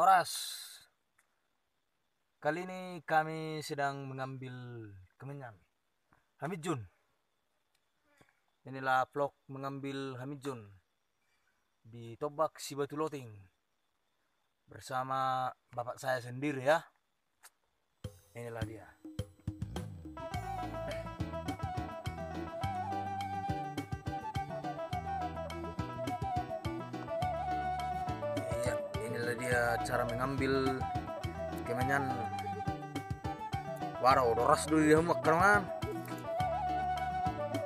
Oras, kali ini kami sedang mengambil kemenyan Hamid Jun. Inilah vlog mengambil Hamid Jun di Tobak Sibatu Loting bersama bapak saya sendiri ya. Inilah dia. Iya, inilah dia cara mengambil kemenyan. Warau doras dulu dia makanan.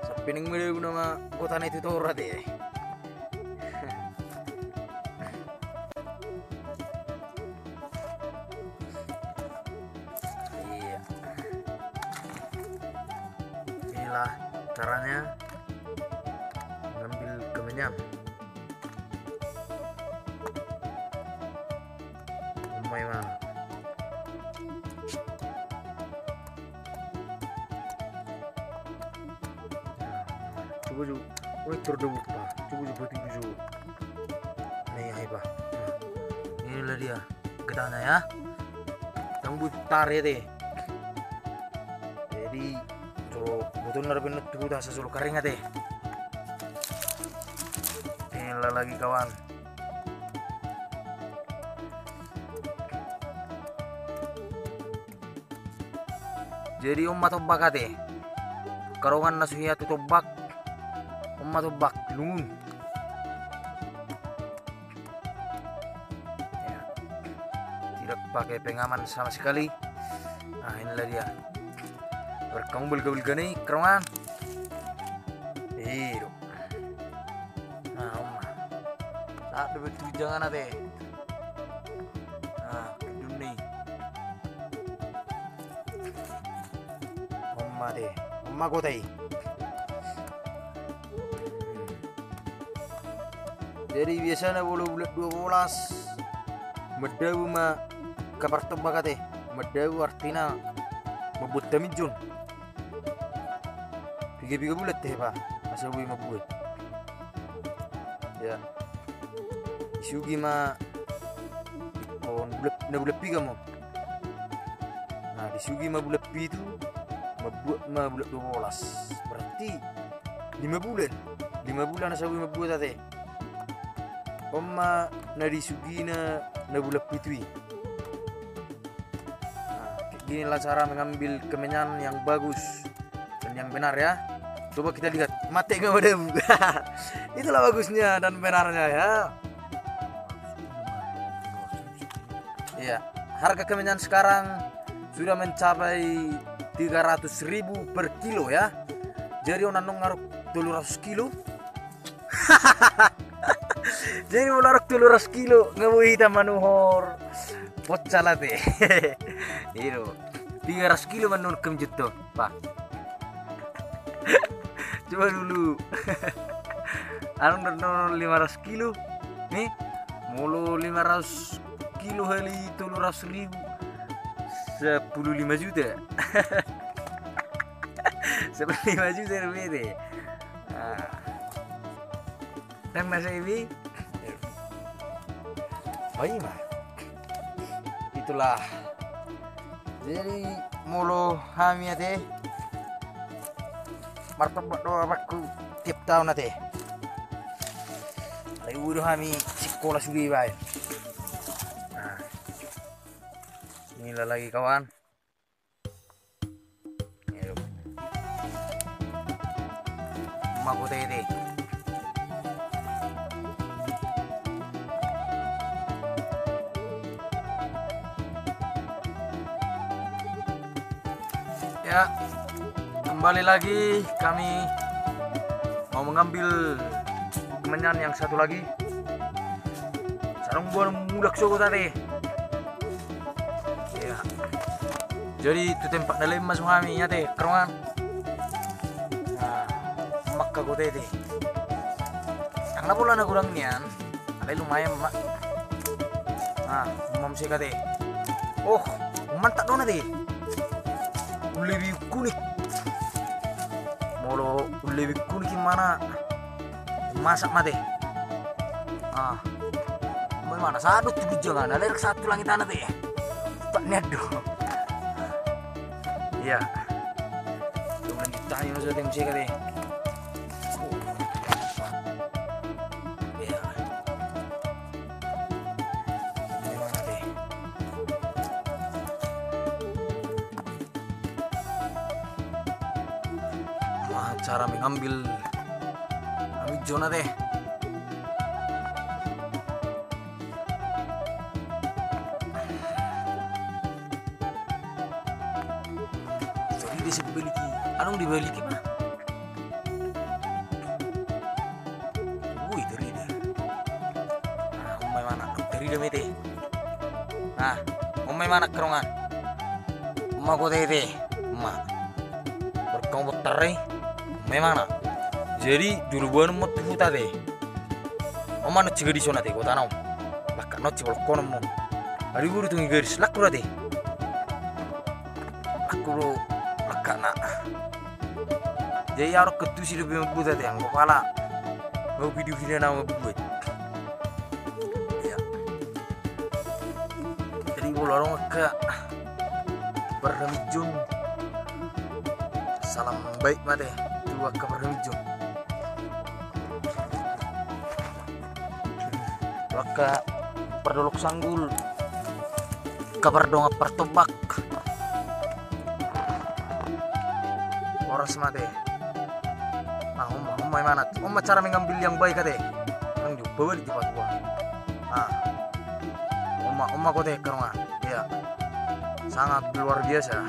Sapining mo nama kota itu tora deh. Iya. Inilah caranya mengambil kemenyan. Memang coba ju, woi terdebuk pak, coba tiga ju, nih hai pak, inilah dia getahnya ya, yang putar ya deh, jadi kalau betul benar tuh udah sesuatu keringat deh, inilah lagi kawan. Jadi tobak ate, karongan nasuhia tu tobak, tobak lungun. Ya, tidak pakai pengaman sama sekali. Nah inilah dia, berkambul-kambul gani karongan. Hidup. Nah saat begitu jangan ate. Nah dunia. Omma kotai. Jadi biasanya bulat 12 medau ma kabar tebak ate. Medau artinya mabut tamijun. Piga bulat teh pak. Asal bui mabut. Ya. Isugi ma kon bulat piga mo. Nah disugi ma bulat pi itu bulat 12 berarti 5 bulan asal 5 bulan tadi Oma nadi sugina na bulat pitui. Nah, kayak gini lah cara mengambil kemenyan yang bagus dan yang benar ya. Coba kita lihat mati nggak ada. Itulah bagusnya dan benarnya ya. Iya, harga kemenyan sekarang sudah mencapai 300.000 per kilo ya. Jadi onanong ngaruk 300 kilo. Jadi menaruk 300 kilo ngabuhita manuhor. Pocalate. Itu 300 kilo manun kemjut tuh, Pak. Coba dulu. Anong 500 kilo. Nih, mulu 500 kilo kali 300.000. 15 juta. 15 juta rupiah deh. Dan masa ini baik mah. Itulah. Jadi mulu hamil teh. Martabak doa aku tiap tahun teh. Lagi udah kami sekolah sudah baik. Inilah lagi kawan. Maku tete. Ya, kembali lagi kami mau mengambil kemenyan yang satu lagi. Sarung buah mudak soko tadi. Jadi itu tempat dalam masuk kami ya teh kerongan. Nah, maka gue teh. Karena pula na kurang nian, ada lumayan mak. Nah, mam sih kate. Oh, mantap dong teh. Lebih kuning. Molo lebih kuning gimana? Masak mate. Ah, mana sadut tuh jangan ada satu langit tanah teh. Tak nedo. Iya. Tuh lanjut tanya masa teh musik teh. Iya. Mana teh? Cara mengambil zona deh. Jadi disebeliki, anong dibeliki mah? Wih dari deh. Nah, umay mana? Dari deh mete. Nah, umay mana kerongan? Umma ko deh, umma. Berkong botere. Memang jadi duluan mau tuh tadi, omano ciga di sana teh, kau tanam, laka not ciga kono mo, hari guru tuh garis laku tadi, aku lo laka nak, jadi harus ketusi lebih membuat tadi, yang kepala, mau video nama buat, ya, jadi kalau orang ke berhijau, salam baik mate. Dua kabar hijau. Laka perdolok sanggul. Kabar donga pertobak. Oras mate. Nah, umma mana? Umma cara mengambil yang baik kate. Ang bawa di tempat gua. Ah. Umma kote kerungan. Iya. Sangat luar biasa.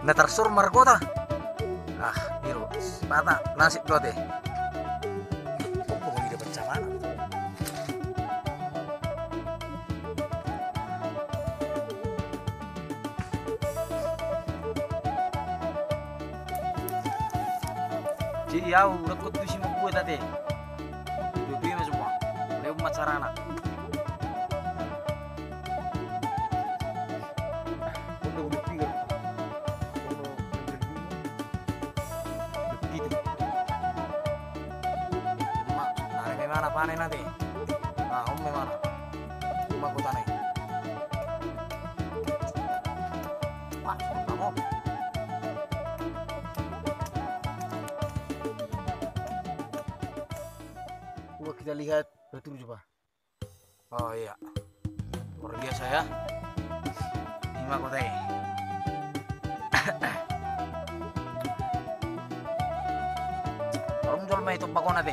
Natarsur margota. Ah, biru. Mata nasib dua teh. Kok mau dapat caman? Jadi ya udah kutu sih mau buat tadi. Dubi masuk semua. Lewat macarana. Mana panen nanti? Nah, mana? Aku tanah. Wah, kamu. Coba kita lihat betul coba. Oh iya, luar biasa ya. Ini aku teh. Orang jual mah itu bakon nanti.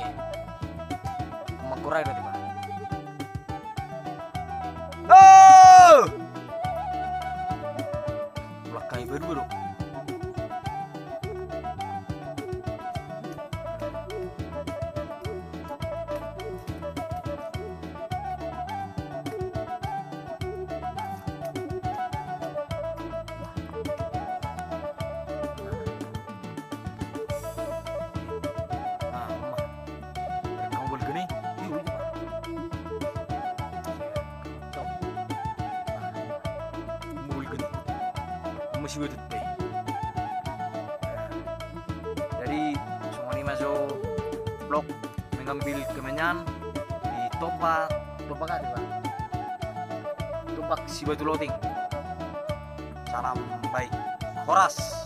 Kurai udah tiba. Oh! Belakang baru. Nah, kamu boleh gini. Masih wedut deh. Jadi semua ini masuk blok mengambil kemenyan di topak ada bang. Topak si batu loting. Salam baik. Horas.